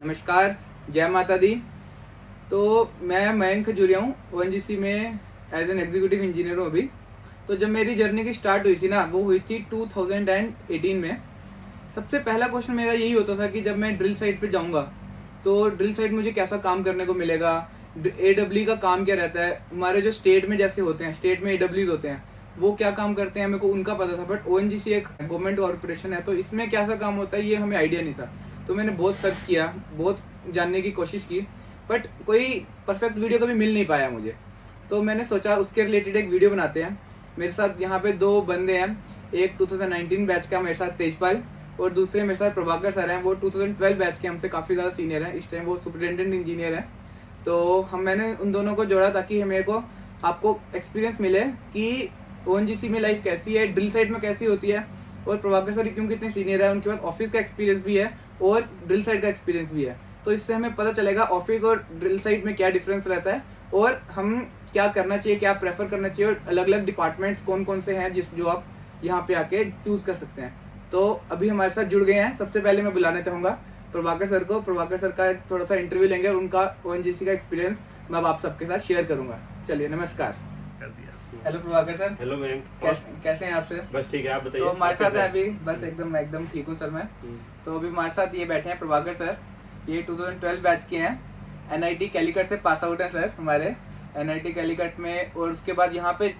नमस्कार, जय माता दी। तो मैं मयंक खजूरिया हूँ, ओएनजीसी में एज एन एग्जीक्यूटिव इंजीनियर हूँ अभी। तो जब मेरी जर्नी की स्टार्ट हुई थी ना, वो हुई थी 2018 में। सबसे पहला क्वेश्चन मेरा यही होता था कि जब मैं ड्रिल साइट पे जाऊँगा तो ड्रिल साइट मुझे कैसा काम करने को मिलेगा, एडब्ल्यू का काम क्या रहता है। हमारे जो स्टेट में जैसे होते हैं, स्टेट में एडब्ल्यूज होते हैं, वो क्या काम करते हैं मेरे को उनका पता था। बट ओएनजीसी एक गवर्नमेंट कॉर्पोरेशन है, तो इसमें कैसा काम होता है ये हमें आइडिया नहीं था। तो मैंने बहुत सर्च किया, बहुत जानने की कोशिश की, बट कोई परफेक्ट वीडियो कभी मिल नहीं पाया मुझे। तो मैंने सोचा उसके रिलेटेड एक वीडियो बनाते हैं। मेरे साथ यहाँ पे दो बंदे हैं, एक 2019 बैच का मेरे साथ तेजपाल, और दूसरे मेरे साथ प्रभाकर सर हैं। वो 2012 बैच के, हमसे काफ़ी ज़्यादा सीनियर हैं। इस टाइम वो सुपरिटेंडेंट इंजीनियर हैं। तो मैंने उन दोनों को जोड़ा ताकि मेरे को आपको एक्सपीरियंस मिले कि ओएनजीसी में लाइफ कैसी है, ड्रिल साइट में कैसी होती है। और प्रभाकर सर क्योंकि इतने सीनियर है, उनके पास ऑफिस का एक्सपीरियंस भी है और ड्रिल साइट का एक्सपीरियंस भी है। तो इससे हमें पता चलेगा ऑफिस और ड्रिल साइट में क्या डिफरेंस रहता है, और हम क्या करना चाहिए, क्या प्रेफर करना चाहिए, और अलग अलग डिपार्टमेंट्स कौन कौन से हैं जो आप यहाँ पे आके चूज कर सकते हैं। तो अभी हमारे साथ जुड़ गए हैं। सबसे पहले मैं बुलाना चाहूँगा प्रभाकर सर को। प्रभाकर सर का थोड़ा सा इंटरव्यू लेंगे और उनका ओएनजीसी का एक्सपीरियंस मैं अब आप सबके साथ शेयर करूंगा। चलिए, नमस्कार। कर दिया। Hello Prabhakar sir. Hello Mayank, कैसे हैं आप सर? बस ठीक है, आप बताइए। तो हमारे साथ कैसे है हैं? अभी, बस एकदम ठीक हूँ सर मैं। तो अभी हमारे साथ ये बैठे हैं प्रभाकर सर। ये 2012 बैच के हैं, एनआईटी कैलीकट से पास आउट है सर हमारे, एनआईटी कैलीकट में। और उसके बाद यहाँ पे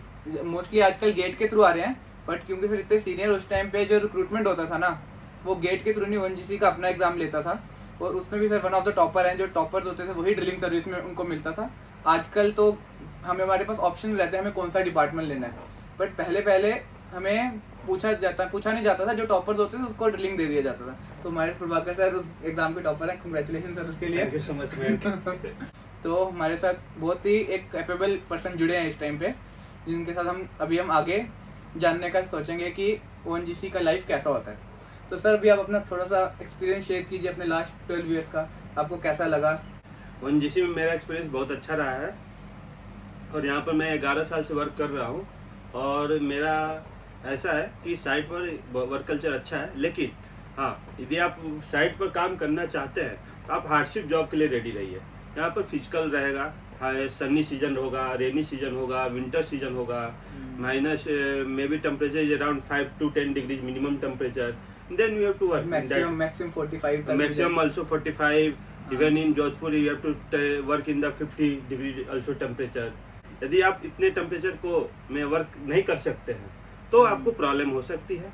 मोस्टली आजकल गेट के थ्रू आ रहे हैं, बट क्योंकि सर इतने सीनियर, उस टाइम पे जो रिक्रूटमेंट होता था ना, वो गेट के थ्रू नहीं, ओएनजीसी का अपना एग्जाम लेता था। और उसमें भी sir one of the topper हैं। जो टॉपर्स होते थे वही ड्रिलिंग सर्विस में उनको मिलता था। आजकल तो हमारे पास ऑप्शन रहते हैं हमें कौन सा डिपार्टमेंट लेना है, बट पहले हमें पूछा नहीं जाता था। जो टॉपर्स होते थे उसको ड्रिलिंग दे दिया जाता था। तो हमारे प्रभाकर सर उस एग्जाम के टॉपर हैं, कंग्रेचुलेशन सर उसके लिए। Thank you so much, Mayank. तो हमारे साथ बहुत ही एक कैपेबल पर्सन जुड़े हैं इस टाइम पे, जिनके साथ हम आगे जानने का सोचेंगे कि ओएनजीसी का लाइफ कैसा होता है। तो सर अभी आप अपना थोड़ा सा एक्सपीरियंस शेयर कीजिए अपने लास्ट 12 ईयर्स का, आपको कैसा लगा? ओएनजीसी में मेरा एक्सपीरियंस बहुत अच्छा रहा है, और यहाँ पर मैं 11 साल से वर्क कर रहा हूँ। और मेरा ऐसा है कि साइट पर वर्क कल्चर अच्छा है, लेकिन हाँ, यदि आप साइट पर काम करना चाहते हैं तो आप हार्डशिप जॉब के लिए रेडी रहिए। यहाँ पर फिजिकल रहेगा, सनी सीजन होगा, रेनी सीजन होगा, विंटर सीजन होगा, minus may be temperature is around 5 to 10 degrees minimum temperature. Then you have to work maximum 45 तक, maximum also 45. Even in Jodhpur you have to work in the 50 degree also temperature. यदि आप इतने temperature को में work नहीं कर सकते हैं तो आपको प्रॉब्लम हो सकती है।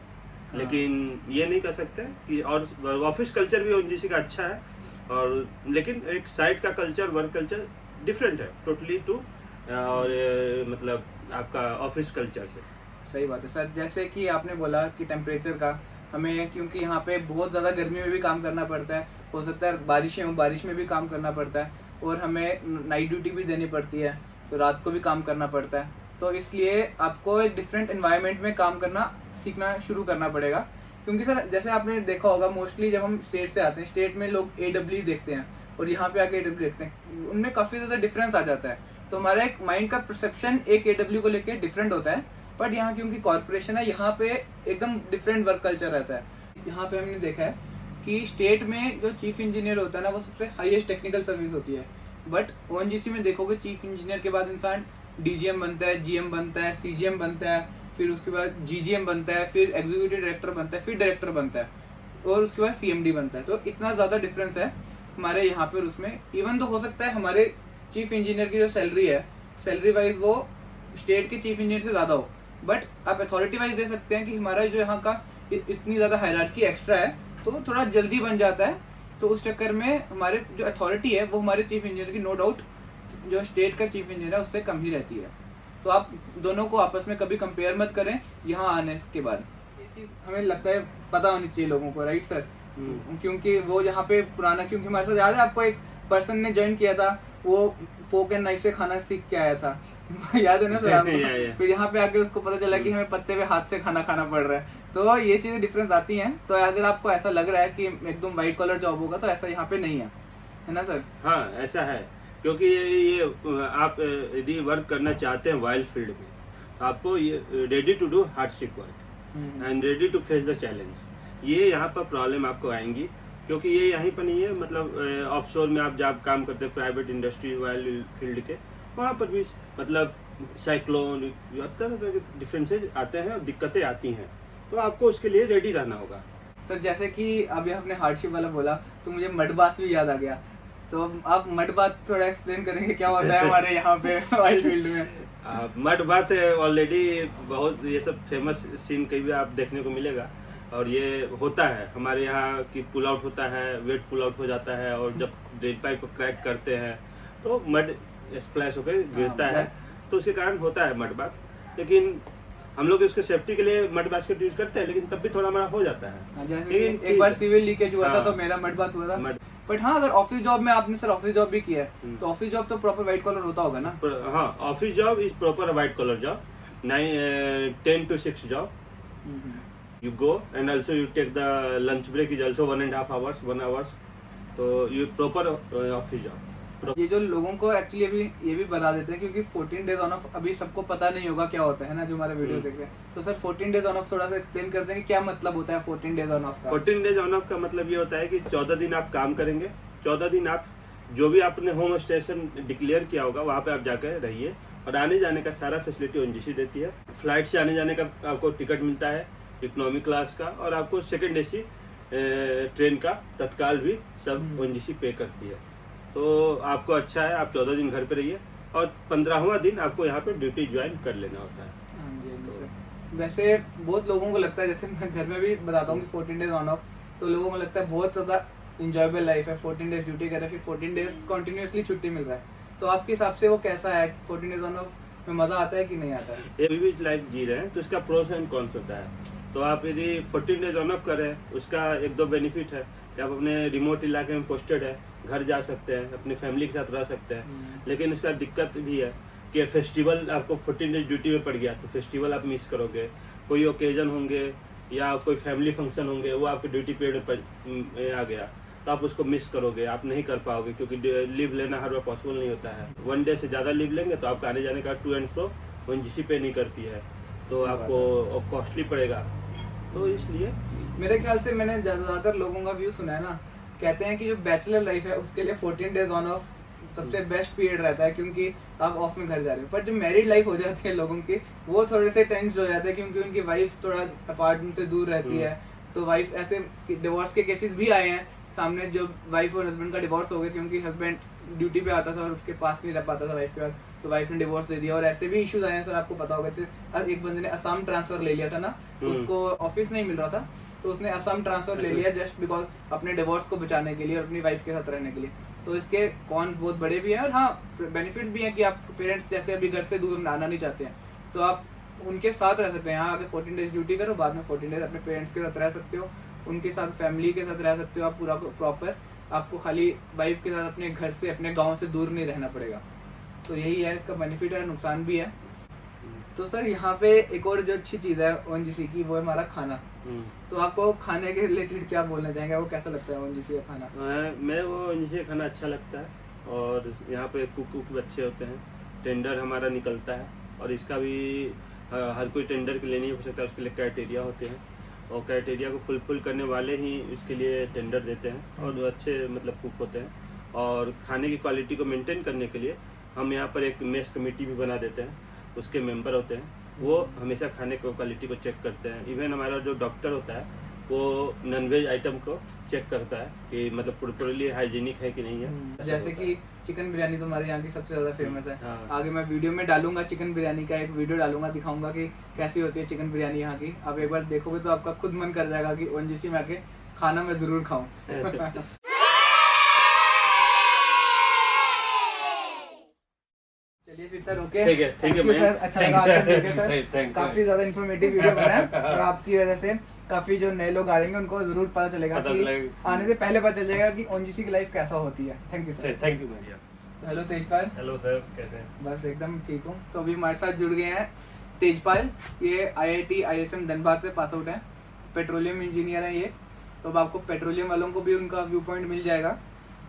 लेकिन ये नहीं कर सकते कि, और ऑफिस कल्चर भी ओएनजीसी का अच्छा है, और लेकिन एक साइट का कल्चर, वर्क कल्चर डिफरेंट है टोटली टू, और मतलब आपका ऑफिस कल्चर से। सही बात है सर। जैसे कि आपने बोला कि टेम्परेचर का, हमें क्योंकि यहाँ पे बहुत ज़्यादा गर्मी में भी काम करना पड़ता है, हो सकता है बारिशें हो, बारिश में भी काम करना पड़ता है, और हमें नाइट ड्यूटी भी देनी पड़ती है, तो रात को भी काम करना पड़ता है। तो इसलिए आपको एक डिफरेंट एनवायरनमेंट में काम करना सीखना शुरू करना पड़ेगा। क्योंकि सर जैसे आपने देखा होगा, मोस्टली जब हम स्टेट से आते हैं, स्टेट में लोग एडब्ल्यू देखते हैं और यहाँ पे आके एडब्ल्यू देखते हैं, उनमें काफ़ी ज़्यादा डिफरेंस आ जाता है। तो हमारा एक माइंड का परसेप्शन एक एडब्ल्यू को लेकर डिफरेंट होता है, बट यहाँ क्योंकि कॉर्पोरेशन है, यहाँ पे एकदम डिफरेंट वर्क कल्चर रहता है। यहाँ पे हमने देखा है कि स्टेट में जो चीफ इंजीनियर होता है ना, वो सबसे हाईएस्ट टेक्निकल सर्विस होती है। बट ओएनजीसी में देखोगे चीफ इंजीनियर के बाद इंसान डीजीएम बनता है, जीएम बनता है, सीजीएम बनता है, फिर उसके बाद जीजीएम बनता है, फिर एग्जीक्यूटिव डायरेक्टर बनता है, फिर डायरेक्टर बनता है, और उसके बाद सीएमडी बनता है। तो इतना ज़्यादा डिफरेंस है हमारे यहाँ पर उसमें। इवन तो हो सकता है हमारे चीफ इंजीनियर की जो सैलरी है, सैलरी वाइज वो स्टेट के चीफ इंजीनियर से ज़्यादा हो, बट आप अथॉरिटी वाइज दे सकते हैं कि हमारा जो यहाँ का इतनी ज़्यादा हायरार्की एक्स्ट्रा है, तो वो थोड़ा जल्दी बन जाता है। तो उस चक्कर में हमारे जो अथॉरिटी है वो हमारे चीफ इंजीनियर की नो डाउट जो स्टेट का चीफ इंजीनियर है उससे कम ही रहती है। तो आप दोनों को आपस में कभी कंपेयर मत करें यहाँ आने के बाद। ये चीज़ हमें लगता है पता होनी चाहिए लोगों को, राइट सर? क्योंकि वो यहाँ पे पुराना, क्योंकि हमारे साथ याद है आपको एक पर्सन ने ज्वाइन किया था, वो फोक एंड नाइफ से खाना सीख के आया था याद है ना सर आपको? फिर यहाँ पे आके उसको पता चला कि हमें पत्ते पे हाथ से खाना खाना पड़ रहा है। तो ये चीजें डिफरेंस आती हैं। तो अगर आपको ऐसा लग रहा है कि एकदम वाइट कॉलर जॉब होगा, तो ऐसा यहाँ पे नहीं है ना सर? हाँ, ऐसा है, क्योंकि ये आप यदि वर्क करना चाहते हैं वाइल्ड फील्ड में, आपको ये ready to do hardship work and ready to face the challenge, ये यहाँ पर प्रॉब्लम आपको आएंगी। क्योंकि ये यहीं पर नहीं है, मतलब ऑफशोर में आप जब काम करते हैं प्राइवेट इंडस्ट्री वाले फील्ड के, वहाँ पर भी मतलब साइक्लोन तरह तरह के डिफरेंसेज आते हैं और दिक्कतें आती हैं, तो आपको उसके लिए रेडी रहना होगा। सर जैसे कि अभी आपने हार्डशिप वाला बोला तो मुझे मड बाथ भी याद आ गया, तो आप मड बाथ थोड़ा एक्सप्लेन करेंगे क्या होता है हमारे यहाँ पे ऑयल फील्ड में? मड बात ऑलरेडी बहुत ये सब फेमस सीन कहीं भी आप देखने को मिलेगा, और ये होता है हमारे यहाँ कि पुल आउट होता है, वेट पुल आउट हो जाता है, और जब ड्रिल पाइप को क्रैक करते हैं तो मड स्प्लैश होकर गिरता है, तो उसके कारण होता है मड बात। लेकिन हम लोग इसके सेफ्टी के लिए मड बास्केट यूज करते हैं, लेकिन तब भी थोड़ा हमारा हो जाता है। जैसे कि एक बार सिविल लीकेज हुआ था तो मेरा मड बात हुआ था। बट हाँ, अगर ऑफिस जॉब में आपने सर ऑफिस जॉब भी किया है तो ऑफिस जॉब तो प्रॉपर व्हाइट कॉलर होता होगा ना? हाँ, office job is proper white collar job, 10 to 6 job. You go and also you take the lunch break is also 1.5 hours, 1 hours. तो you proper office job. ये जो लोगों को एक्चुअली अभी ये भी बता देते हैं क्योंकि 14 डेज ऑन ऑफ अभी सबको पता नहीं होगा क्या होता है ना, जो हमारे वीडियो देख रहे हैं। तो सर 14 डेज ऑन ऑफ थोड़ा सा एक्सप्लेन करते हैं कि क्या मतलब होता है 14 डेज ऑन ऑफ का? 14 डेज ऑन ऑफ का मतलब ये होता है कि 14 दिन आप काम करेंगे, 14 दिन आप जो भी आपने होम स्टेशन डिक्लेयर किया होगा वहाँ पे आप जाकर रहिए, और आने जाने का सारा फैसिलिटी ओएनजीसी देती है। फ्लाइट से आने जाने का आपको टिकट मिलता है इकोनॉमी क्लास का, और आपको सेकेंड AC ट्रेन का तत्काल भी सब ओएनजीसी पे करती है। तो आपको अच्छा है, आप 14 दिन घर पे रहिए, और 15वां दिन आपको यहाँ पे ड्यूटी ज्वाइन कर लेना होता है। हाँ जी सर। वैसे बहुत लोगों को लगता है, जैसे मैं घर में भी बताता हूँ कि 14 डेज ऑन ऑफ, तो लोगों को लगता है बहुत ज़्यादा इंजॉयबल लाइफ है, 14 डेज ड्यूटी कर रहे हैं, फिर 14 डेज कंटिन्यूसली छुट्टी मिल रहा है। तो आपके हिसाब से वो कैसा है, 14 डेज ऑन ऑफ में मज़ा आता है कि नहीं आता है? ये भी लाइफ जी रहे हैं तो इसका प्रोस एंड कॉन्स होता है। तो आप यदि 14 डेज ऑन ऑफ कर रहे हैं, उसका 1-2 बेनिफिट है कि आप अपने रिमोट इलाके में पोस्टेड है, घर जा सकते हैं, अपनी फैमिली के साथ रह सकते हैं। लेकिन इसका दिक्कत भी है कि फेस्टिवल आपको 14 डेज ड्यूटी में पड़ गया तो फेस्टिवल आप मिस करोगे, कोई ओकेजन होंगे या कोई फैमिली फंक्शन होंगे वो आपके ड्यूटी पीरियड पर आ गया तो आप उसको मिस करोगे, आप नहीं कर पाओगे, क्योंकि लीव लेना हर बार पॉसिबल नहीं होता है। 1 डे से ज़्यादा लीव लेंगे तो आपका आने जाने का टू एंड फ्रो ओएनजीसी पे नहीं करती है, तो आपको कॉस्टली पड़ेगा। तो इसलिए मेरे ख्याल से मैंने ज़्यादातर लोगों का व्यू सुना है ना, कहते हैं कि जो बैचलर लाइफ है उसके लिए 14 डेज ऑन ऑफ सबसे बेस्ट पीरियड रहता है क्योंकि आप ऑफ में घर जा रहे हो। पर जो मैरिड लाइफ हो जाती है लोगों की, वो थोड़े से टेंस्ड हो जाते हैं क्योंकि उनकी वाइफ थोड़ा अपार्टमेंट से दूर रहती है। तो वाइफ ऐसे डिवोर्स के केसेस भी आए हैं सामने, जो वाइफ और हस्बैंड का डिवोर्स हो गया क्योंकि हस्बैंड ड्यूटी पे आता था और उसके पास नहीं रह पाता था वाइफ के बाद, तो वाइफ ने डिवोर्स दे दिया। और ऐसे भी इश्यूज आए हैं सर, आपको पता होगा, जैसे एक बंदे ने असम ट्रांसफर ले लिया था ना, उसको ऑफिस नहीं मिल रहा था तो उसने असम ट्रांसफर ले लिया जस्ट बिकॉज अपने डिवोर्स को बचाने के लिए और अपनी वाइफ के साथ रहने के लिए। तो इसके कौन बहुत बड़े भी हैं और हाँ बेनिफिट्स भी हैं कि आप पेरेंट्स जैसे अभी घर से दूर आना नहीं चाहते हैं तो आप उनके साथ रह सकते हैं। यहाँ आगे 14 डेज ड्यूटी करो, बाद में 14 डेज अपने पेरेंट्स के साथ रह सकते हो, उनके साथ फैमिली के साथ रह सकते हो आप पूरा प्रॉपर। आपको खाली वाइफ के साथ अपने घर से अपने गाँव से दूर नहीं रहना पड़ेगा। तो यही है इसका बेनिफिट है, नुकसान भी है। तो सर यहाँ पे एक और जो अच्छी चीज़ है ओएनजीसी की, वो है हमारा खाना। तो आपको खाने के रिलेटेड क्या बोलना चाहेंगे, वो कैसा लगता है ओएनजीसी का खाना? मैं वो ओएनजीसी का खाना अच्छा लगता है, और यहाँ पे कुक अच्छे होते हैं, टेंडर हमारा निकलता है, और इसका भी हर कोई टेंडर के लिए नहीं हो सकता, उसके लिए क्राइटेरिया होते हैं, और क्राइटेरिया को फुलफिल करने वाले ही इसके लिए टेंडर देते हैं, और अच्छे मतलब कुक होते हैं। और खाने की क्वालिटी को मेंटेन करने के लिए हम यहाँ पर एक मेस कमेटी भी बना देते हैं, उसके मेंबर होते हैं, वो हमेशा खाने को क्वालिटी को चेक करते हैं। इवन हमारा जो डॉक्टर होता है वो नॉनवेज आइटम को चेक करता है कि मतलब प्रॉपर्ली हाइजीनिक है कि नहीं है। जैसे कि चिकन बिरयानी तो हमारे यहाँ की सबसे ज़्यादा फेमस है। हाँ। आगे मैं वीडियो में डालूंगा, चिकन बिरयानी का एक वीडियो डालूंगा, दिखाऊंगा कि कैसी होती है चिकन बिरयानी यहाँ की। आप एक बार देखोगे तो आपका खुद मन कर जाएगा कि ओएनजीसी में आके खाना मैं ज़रूर खाऊँ। चलिए फिर सर, ओके, ठीक है सर, अच्छा लगा आपसे मिलके सर। Thank you. काफी ज्यादा इन्फॉर्मेटिव वीडियो बना है और आपकी वजह से काफी जो नए लोग आ रहे हैं उनको जरूर पता चलेगा कि आने से पहले पता चल जाएगा कि ओएनजीसी की लाइफ कैसा होती है। Thank you sir. Thank you भैया। हेलो तेजपाल। हेलो सर, कैसे हैं? बस एकदम ठीक हूँ। तो अभी हमारे साथ जुड़ गए हैं तेजपाल, ये IIT ISM धनबाद से पास आउट है, पेट्रोलियम इंजीनियर है ये। तो अब आपको पेट्रोलियम वालों को भी उनका व्यू पॉइंट मिल जाएगा।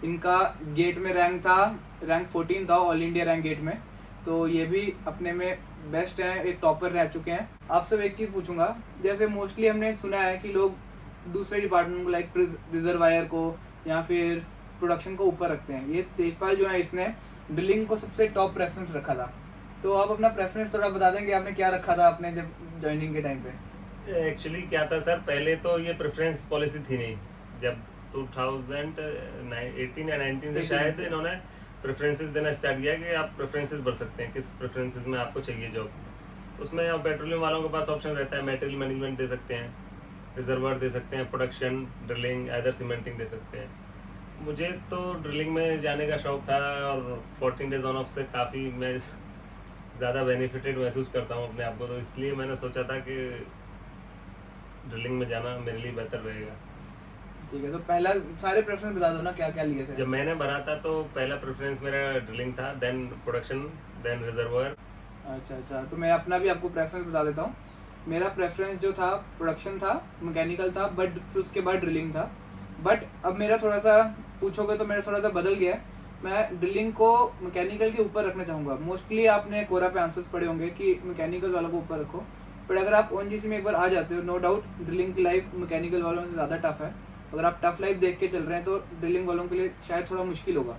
इनका गेट में रैंक 14 था ऑल इंडिया रैंक गेट में, तो ये भी अपने में बेस्ट हैं, एक टॉपर रह चुके हैं। आपसे एक चीज़ पूछूंगा, जैसे मोस्टली हमने सुना है कि लोग दूसरे डिपार्टमेंट को लाइक रिजर्वायर को या फिर प्रोडक्शन को ऊपर रखते हैं। ये तेजपाल जो है इसने ड्रिलिंग को सबसे टॉप प्रेफरेंस रखा था। तो आप अपना प्रेफरेंस थोड़ा बता देंगे आपने क्या रखा था आपने जब ज्वाइनिंग के टाइम पे? एक्चुअली क्या था सर, पहले तो ये प्रेफरेंस पॉलिसी थी नहीं। जब 2018 या 19 से शायद इन्होंने प्रेफरेंसेस देना स्टार्ट किया कि आप प्रेफरेंसेस भर सकते हैं, किस प्रेफरेंसेस में आपको चाहिए जॉब। उसमें आप पेट्रोलियम वालों के पास ऑप्शन रहता है, मटेरियल मैनेजमेंट दे सकते हैं, रिजर्वर दे सकते हैं, प्रोडक्शन, ड्रिलिंग, अदर सीमेंटिंग दे सकते हैं। मुझे तो ड्रिलिंग में जाने का शौक था और 14 डेज ऑन ऑफ से काफ़ी मैं ज़्यादा बेनिफिटेड महसूस करता हूँ अपने आप को, तो इसलिए मैंने सोचा था कि ड्रिलिंग में जाना मेरे लिए बेहतर रहेगा। ठीक है, तो पहला सारे प्रेफरेंस बता दो ना क्या क्या लिए थे। जब मैंने भरा था तो पहला प्रेफरेंस मेरा ड्रिलिंग था, देन प्रोडक्शन, देन रिजर्वर। अच्छा, तो मैं अपना भी आपको प्रेफरेंस बता देता हूँ। मेरा प्रेफरेंस जो था प्रोडक्शन था, मैकेनिकल था, बट फिर उसके बाद ड्रिलिंग था। बट अब मेरा थोड़ा सा पूछोगे तो मेरा थोड़ा सा बदल गया है। मैं ड्रिलिंग को मैकेनिकल के ऊपर रखना चाहूँगा। मोस्टली आपने कोरा पे आंसर्स पढ़े होंगे कि मैकेनिकल वालों को ऊपर रखो, बट अगर आप ओएनजीसी में एक बार आ जाते हो, नो डाउट ड्रिलिंग की लाइफ मैकेनिकल वालों से ज़्यादा टफ है। अगर आप टफ लाइफ देख के चल रहे हैं तो ड्रिलिंग वालों के लिए शायद थोड़ा मुश्किल होगा।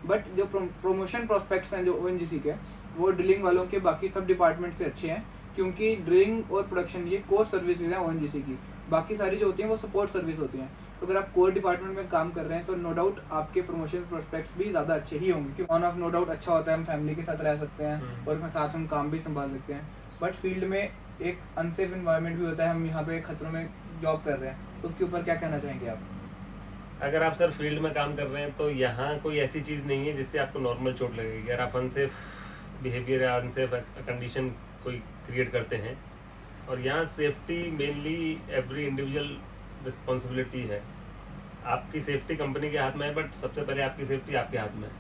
बट जो प्रमोशन प्रोस्पेक्ट्स हैं जो ओएनजीसी के, वो ड्रिलिंग वालों के बाकी सब डिपार्टमेंट से अच्छे हैं, क्योंकि ड्रिलिंग और प्रोडक्शन ये कोर सर्विसेज हैं ओएनजीसी की। बाकी सारी जो होती हैं वो सपोर्ट सर्विस होती हैं। तो अगर आप कोर डिपार्टमेंट में काम कर रहे हैं तो नो डाउट आपके प्रमोशन प्रोस्पेक्ट्स भी ज़्यादा अच्छे ही होंगे, क्योंकि ऑन ऑफ नो डाउट अच्छा होता है, हम फैमिली के साथ रह सकते हैं और अपने साथ हम काम भी संभाल सकते हैं। बट फील्ड में एक अनसेफ इन्वायरमेंट भी होता है, हम यहाँ पे खतरों में जॉब कर रहे हैं, तो उसके ऊपर क्या कहना चाहेंगे आप? अगर आप सर फील्ड में काम कर रहे हैं तो यहाँ कोई ऐसी चीज़ नहीं है जिससे आपको नॉर्मल चोट लगेगी। अगर आप अनसेफ बिहेवियर या अनसेफ कंडीशन कोई क्रिएट करते हैं, और यहाँ safety mainly every individual responsibility है। आपकी सेफ्टी कंपनी के हाथ में है, बट सबसे पहले आपकी सेफ्टी आपके हाथ में है।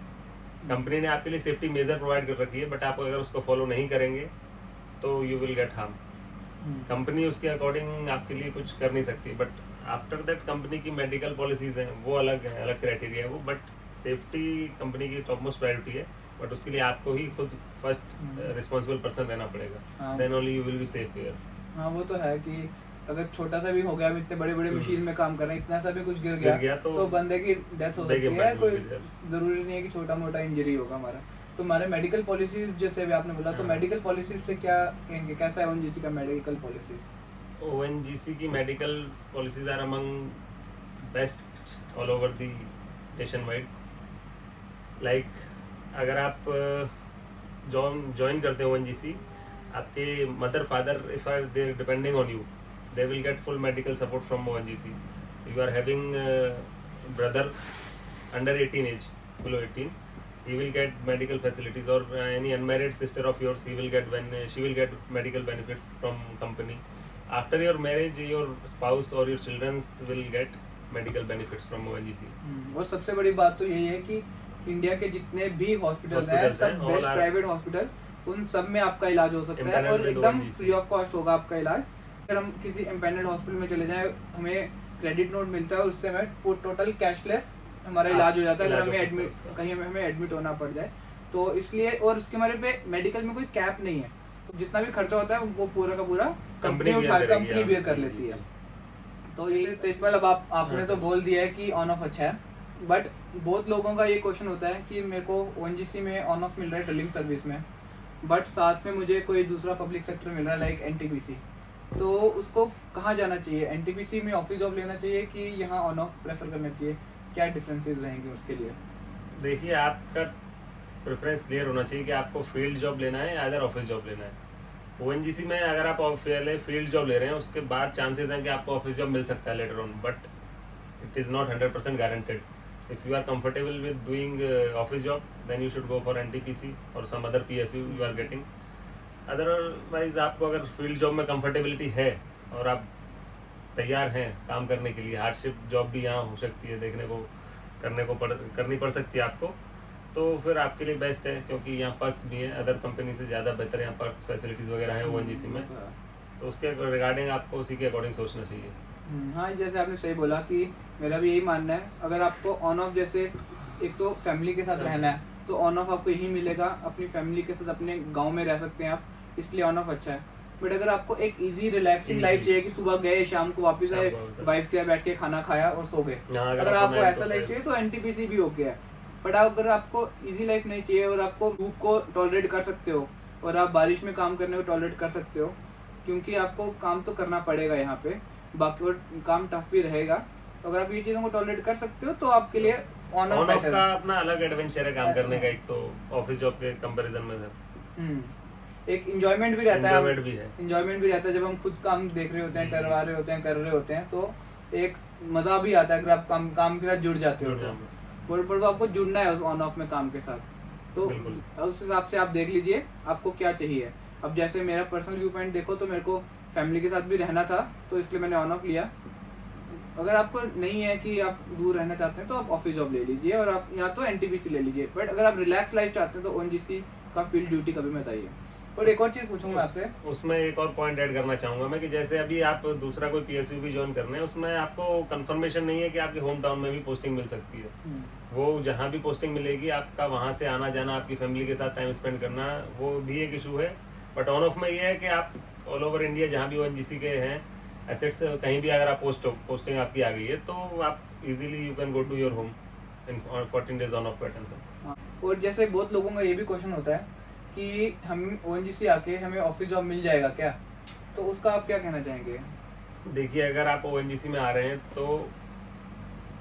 कंपनी ने आपके लिए सेफ्टी मेजर प्रोवाइड कर रखी है, बट आप अगर उसको फॉलो नहीं करेंगे तो you will get harm. Company उसके अकॉर्डिंग आपके लिए कुछ कर नहीं सकती, बट आफ्टर दैट कंपनी की मेडिकल पॉलिसीज हैं, वो अलग है, अलग क्राइटेरिया है वो। बट सेफ्टी कंपनी की टॉप मोस्ट प्रायोरिटी है, बट उसके लिए आपको ही खुद फर्स्ट रिस्पॉन्सिबल पर्सन रहना पड़ेगा। Then only you will be safe here. हाँ, वो तो है कि अगर छोटा सा भी हो गया, इतने बड़े बड़े मशीन में काम कर रहे हैं, इतना सा भी कुछ गिर गया तो बंदे की डेथ हो सकती है। कोई जरूरी नहीं है कि छोटा मोटा इंजरी होगा हमारा। तो हमारे मेडिकल पॉलिसीज जैसे भी आपने बोला, तो मेडिकल पॉलिसीज से क्या कहेंगे, कैसा है ओएनजीसी का मेडिकल पॉलिसीज? ओएनजीसी की medical policies are among best all over the nation wide. Like अगर आप ज्वाइन करते हैं ओएनजीसी, आपके mother father if are they depending on you, they will get full medical support from ONGC. You are having brother under 18 age, below 18, he will get medical facilities, or any unmarried sister of yours, she will get medical benefits from company. After your marriage, your spouse or your children will get medical benefits from ONGC. और सबसे बड़ी बात तो यही है कि India के जितने भी हॉस्पिटल्स हैं, सब बेस्ट प्राइवेट हॉस्पिटल्स, उन सब में आपका इलाज हो सकता है और एकदम फ्री ऑफ कॉस्ट होगा आपका इलाज। अगर हम किसी एम्पैनल्ड हॉस्पिटल में चले जाएं, हमें क्रेडिट नोट मिलता है और उससे हमें टोटल कैशलेस हमारा इलाज हो जाता है। अगर हमें एडमिट होना पड़ जाए तो इसलिए, और उसके हमारे पे मेडिकल में कोई कैप नहीं है, तो जितना भी खर्चा होता है वो पूरा का पूरा कंपनी बेयर कर लेती है। तो ये तेजपाल, अब आपने तो बोल दिया है कि ऑन ऑफ अच्छा है, बट बहुत लोगों का ये क्वेश्चन होता है कि मेरे को ओएनजीसी में ऑन ऑफ मिल रहा है ड्रिलिंग सर्विस में, बट साथ में मुझे कोई दूसरा पब्लिक सेक्टर मिल रहा है लाइक एनटीपीसी, तो उसको कहाँ जाना चाहिए? एनटीपीसी में ऑफिस जॉब लेना चाहिए कि यहाँ ऑन ऑफ प्रेफर करना चाहिए? क्या डिफरेंसेस रहेंगे उसके लिए? देखिए, आपका प्रेफरेंस क्लियर होना चाहिए कि आपको फील्ड जॉब लेना है या अदर ऑफिस जॉब लेना है। ओएनजीसी में अगर आप पहले फील्ड जॉब ले रहे हैं, उसके बाद चांसेस हैं कि आपको ऑफिस जॉब मिल सकता है later on, but it is not 100% guaranteed. If you are comfortable with doing office job, then you should go for NTPC और some other PSU you are getting. Otherwise आपको अगर field job में comfortability है और आप तैयार हैं काम करने के लिए, हार्डशिप जॉब भी यहाँ हो सकती है, करनी पड़ सकती है आपको, तो फिर आपके लिए बेस्ट है, क्योंकि यहाँ पर्क्स भी हैं, अदर कंपनी से ज़्यादा बेहतर यहाँ पर्क्स फैसिलिटीज़ वगैरह हैं ओएनजीसी में, तो उसके रिगार्डिंग आपको उसी के अकॉर्डिंग सोचना चाहिए। हाँ, जैसे आपने सही बोला कि मेरा भी यही मानना है, अगर आपको ऑन ऑफ जैसे एक तो फैमिली के साथ रहना है तो ऑन ऑफ आपको यही मिलेगा, अपनी फैमिली के साथ अपने गाँव में रह सकते हैं आप, इसलिए ऑन ऑफ अच्छा है। बट अगर आपको एक इजी रिलैक्सिंग लाइफ चाहिए कि सुबह गए शाम को वापस आए, वाइफ के साथ बैठ के खाना खाया और सो गए, अगर आपको ऐसा लाइफ चाहिए तो एनटीपीसी भी ओके है। बट अगर आपको इजी लाइफ नहीं चाहिए और आपको धूप को टॉलरेट कर सकते हो और आप बारिश में काम करने को टॉलरेट कर सकते हो, क्योंकि आपको काम तो करना पड़ेगा यहाँ पे, बाकी और काम टफ भी रहेगा, अगर आप ये चीज़ों को टॉलरेट कर सकते हो तो आपके लिए ऑन ऑफ बेटर का अपना अलग एडवेंचर है काम करने का, एक तो ऑफिस जॉब के कंपैरिजन में सर। एक इंजॉयमेंट भी रहता है, इंजॉयमेंट भी रहता है जब हम खुद काम देख रहे होते हैं, करवा रहे होते हैं, कर रहे होते हैं, तो एक मजा भी आता है अगर आप काम के साथ जुड़ जाते हो तो। पर आपको जुड़ना है उस ऑन ऑफ में काम के साथ, तो उस हिसाब से आप देख लीजिए आपको क्या चाहिए। अब जैसे मेरा पर्सनल व्यू पॉइंट देखो तो मेरे को फैमिली के साथ भी रहना था, तो इसलिए मैंने ऑन ऑफ लिया। अगर आपको नहीं है कि आप दूर रहना चाहते हैं तो आप ऑफिस जॉब ले लीजिए और आप या तो एनटीपीसी ले लीजिए, बट अगर आप रिलैक्स लाइफ चाहते हैं तो ओएनजीसी का फील्ड ड्यूटी कभी मत आइए। और एक और चीज पूछूंगा आपसे, उसमें एक और पॉइंट ऐड करना चाहूंगा मैं कि जैसे अभी आप दूसरा कोई पीएसयू भी ज्वाइन करना है, उसमें आपको कंफर्मेशन नहीं है कि आपके होम टाउन में भी पोस्टिंग मिल सकती है। वो जहाँ भी पोस्टिंग मिलेगी आपका वहाँ से आना जाना, आपकी फैमिली के साथ टाइम स्पेंड करना, वो भी एक इशू है। बट ऑन ऑफ में ये है कि आप ऑल ओवर इंडिया जहाँ भी ओएनजीसी के हैं एसेट्स, कहीं भी अगर आप पोस्टिंग आपकी आ गई है तो आप easily you can go to your home in 14 days on off pattern. और जैसे बहुत लोगों का ये भी क्वेश्चन होता है कि हम ओएनजीसी आके हमें ऑफिस जॉब मिल जाएगा क्या, तो उसका आप क्या कहना चाहेंगे? देखिए, अगर आप ओएनजीसी में आ रहे हैं तो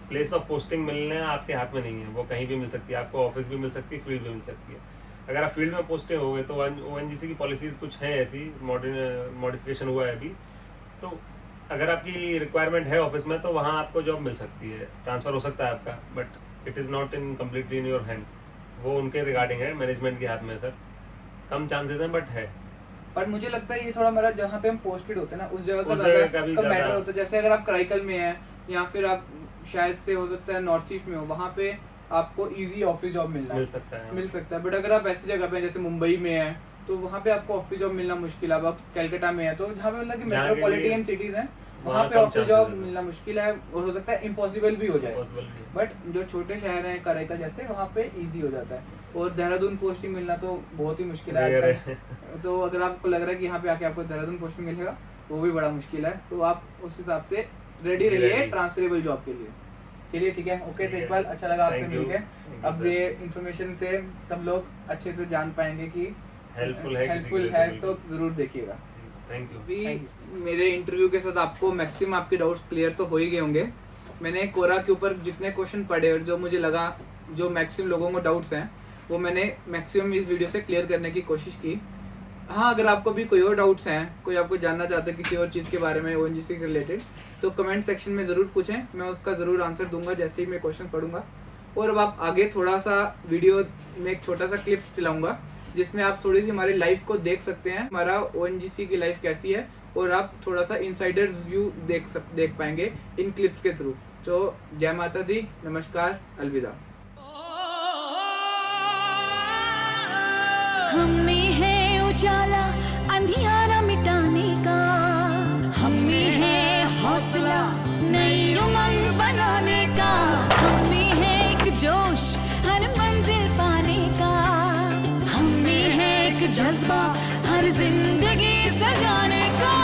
प्लेस ऑफ पोस्टिंग मिलना आपके हाथ में नहीं है, वो कहीं भी मिल सकती है, आपको ऑफिस भी मिल सकती है, फील्ड भी मिल सकती है। अगर आप फील्ड में पोस्टें हो गए तो ओएनजीसी की पॉलिसीज कुछ हैं ऐसी, मॉडिफिकेशन हुआ है अभी, तो अगर आपकी रिक्वायरमेंट है ऑफिस में तो वहाँ आपको जॉब मिल सकती है, ट्रांसफर हो सकता है आपका, but it is not in completely in your hand. वो उनके रिगार्डिंग है, मैनेजमेंट के हाथ में सर, कम चांसेस हैं बट है। पर मुझे लगता है ये थोड़ा मेरा जहाँ पे हम पोस्टेड होते हैं ना उस जगह का मैटर होता है। जैसे अगर आप कराईकल में है या फिर आप शायद से हो सकता है नॉर्थ ईस्ट में हो, वहाँ पे आपको इजी ऑफिस जॉब मिल सकता है। बट अगर आप ऐसी जगह पे जैसे मुंबई में है तो वहाँ पे आपको ऑफिस जॉब मिलना मुश्किल है। अब आप कैलकाटा में है तो जहाँ पे मतलब कि मेट्रोपॉलिटन सिटीज हैं वहाँ पे ऑफिस जॉब मिलना मुश्किल है, और हो सकता है इम्पॉसिबल भी हो जाए। बट जो छोटे शहर हैं कराईकल जैसे, वहाँ पे इजी हो जाता है। और देहरादून पोस्टिंग मिलना तो बहुत ही मुश्किल है तो अगर आपको लग रहा है कि यहाँ पे आके आपको देहरादून पोस्टिंग मिलेगा, वो भी बड़ा मुश्किल है। तो आप उस हिसाब से रेडी रहिए ट्रांसफरेबल जॉब के लिए। चलिए ठीक है, ओके तेजपाल, अच्छा लगा आपसे मिलकर। अब ये इन्फॉर्मेशन से सब लोग अच्छे से जान पाएंगे कि हेल्पफुल है तो जरूर देखिएगा। Thank you. भी मेरे इंटरव्यू के साथ आपको मैक्सिमम आपके डाउट्स क्लियर तो हो ही गए होंगे। मैंने कोरा के ऊपर जितने क्वेश्चन पढ़े और जो मुझे लगा जो मैक्सिमम लोगों को डाउट्स हैं वो मैंने मैक्सिमम इस वीडियो से क्लियर करने की कोशिश की। हाँ, अगर आपको भी कोई और डाउट्स हैं, कोई आपको जानना चाहते हैं किसी और चीज़ के बारे में ओएनजीसी के रिलेटेड, तो कमेंट सेक्शन में ज़रूर पूछें, मैं उसका ज़रूर आंसर दूंगा जैसे ही मैं क्वेश्चन पढ़ूंगा। और अब आप आगे थोड़ा सा वीडियो में एक छोटा सा क्लिप्स चलाऊंगा जिसमें आप थोड़ी सी हमारी लाइफ को देख सकते हैं, हमारा ओएनजीसी की लाइफ कैसी है, और आप थोड़ा सा इनसाइडर्स व्यू देख पाएंगे इन क्लिप्स के थ्रू। तो जय माता दी, नमस्कार, अलविदा। हमें है उजाला अंधियारा मिटाने का, हमें है हौसला नई उमंग बनाने का, हमें है एक जोश हर मंजिल पाने का, हमें है एक जज्बा हर जिंदगी सजाने का,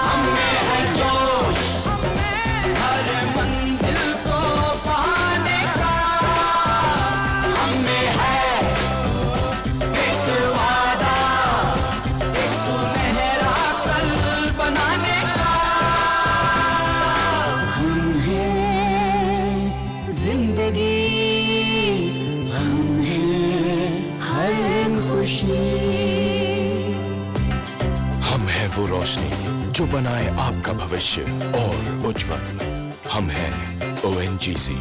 हमें है जोश हर मंजिल को पाने का, हमें है हम हैं वो रोशनी जो बनाए आपका भविष्य और उज्जवल। हम हैं ओएनजीसी।